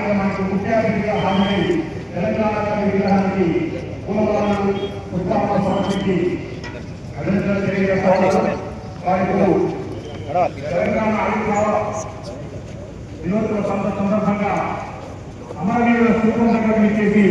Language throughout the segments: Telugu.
కార్యక్రమానికి ముఖ్య అతిథిగా హాజరై తెలంగాణ విగ్రహానికి పూలమాలలు పుష్పాలను సమర్పించి అభినందనలు తెలియజేస్తారు. తెలంగాణ ఆవిర్భావ దినోత్సవ సందర్భంగా అమరవీరుల స్థూపం దగ్గర చేసి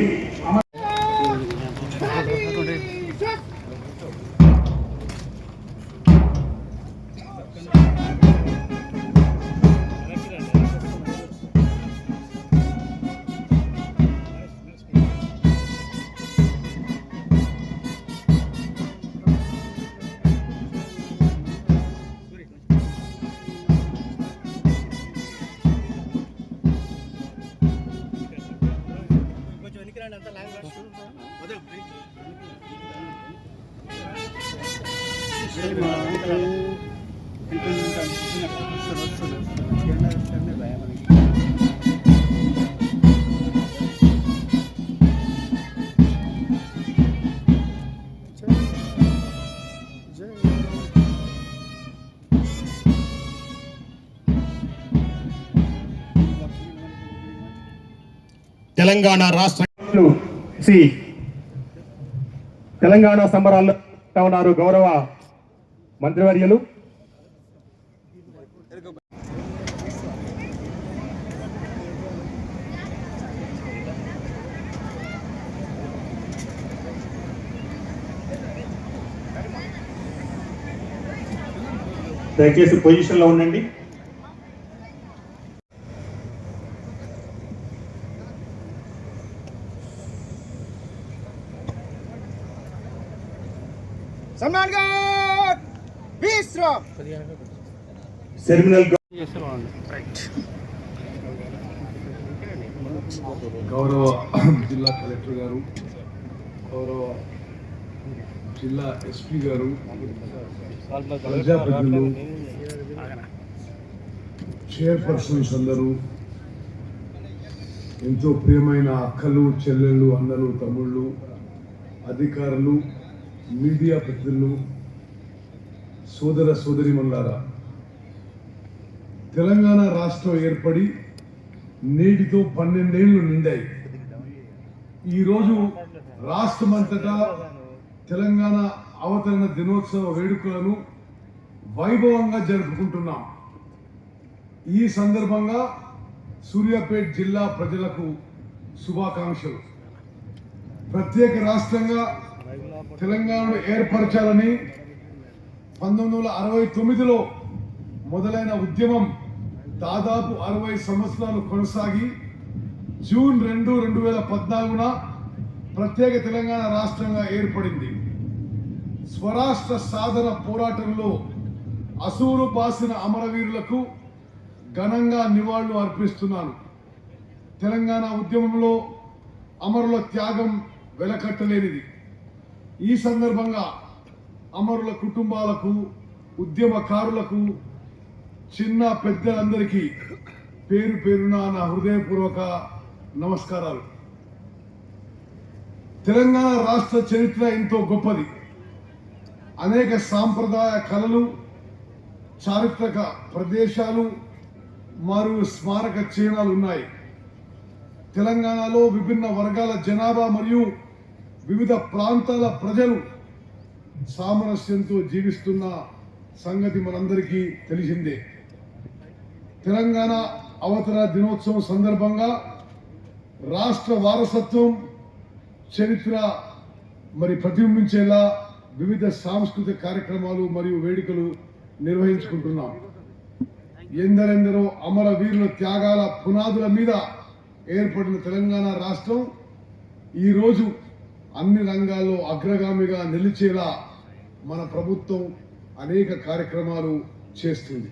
తెలంగాణ రాష్ట్ర తెలంగాణ సంబరాల్లో ఉన్నారు గౌరవ మంత్రివర్యులు దయచేసి పొజిషన్ లో ఉండండి. గౌరవ జిల్లా కలెక్టర్ గారు, గౌరవ జిల్లా ఎస్పీ గారు, ప్రజాప్రతినిధులు, చైర్పర్సన్స్ అందరూ, ఎంతో ప్రియమైన అక్కలు, చెల్లెళ్ళు, అన్నలు, తమ్ముళ్ళు, అధికారులు, మీడియా ప్రతినిధులు, సోదర సోదరిమణులారా, తెలంగాణ రాష్ట్రం ఏర్పడి నేటితో 12 ఏళ్లు నిండాయి. ఈరోజు రాష్ట్రమంతటా తెలంగాణ అవతరణ దినోత్సవ వేడుకలను వైభవంగా జరుపుకుంటున్నాం. ఈ సందర్భంగా సూర్యాపేట జిల్లా ప్రజలకు శుభాకాంక్షలు. ప్రత్యేక రాష్ట్రంగా తెలంగాణను ఏర్పరచాలని 1969లో మొదలైన ఉద్యమం దాదాపు 60 సంవత్సరాలు కొనసాగి జూన్ 2, 2014న ప్రత్యేక తెలంగాణ రాష్ట్రంగా ఏర్పడింది. స్వరాష్ట్ర సాధన పోరాటంలో అసూలు బాసిన అమరవీరులకు ఘనంగా నివాళులు అర్పిస్తున్నాను. తెలంగాణ ఉద్యమంలో అమరుల త్యాగం వెలకట్టలేనిది. ఈ సందర్భంగా అమరుల కుటుంబాలకు, ఉద్యమకారులకు, చిన్న పెద్దలందరికీ పేరు పేరున నా హృదయపూర్వక నమస్కారాలు. తెలంగాణ రాష్ట్ర చరిత్ర ఎంతో గొప్పది. అనేక సాంప్రదాయ కళలు, చారిత్రక ప్రదేశాలు మరియు స్మారక చిహ్నాలు ఉన్నాయి. తెలంగాణలో విభిన్న వర్గాల జనాభా మరియు వివిధ ప్రాంతాల ప్రజలు సామరస్యంతో జీవిస్తున్న సంగతి మనందరికీ తెలిసిందే. తెలంగాణ అవతరణ దినోత్సవం సందర్భంగా రాష్ట్ర వారసత్వం, చరిత్ర ప్రతిబింబించేలా వివిధ సాంస్కృతిక కార్యక్రమాలు మరియు వేడుకలు నిర్వహించుకుంటున్నాం. ఎందరెందరో అమరవీరుల త్యాగాల పునాదుల మీద ఏర్పడిన తెలంగాణ రాష్ట్రం ఈరోజు అన్ని రంగాల్లో అగ్రగామిగా నిలిచేలా మన ప్రభుత్వం అనేక కార్యక్రమాలు చేస్తుంది.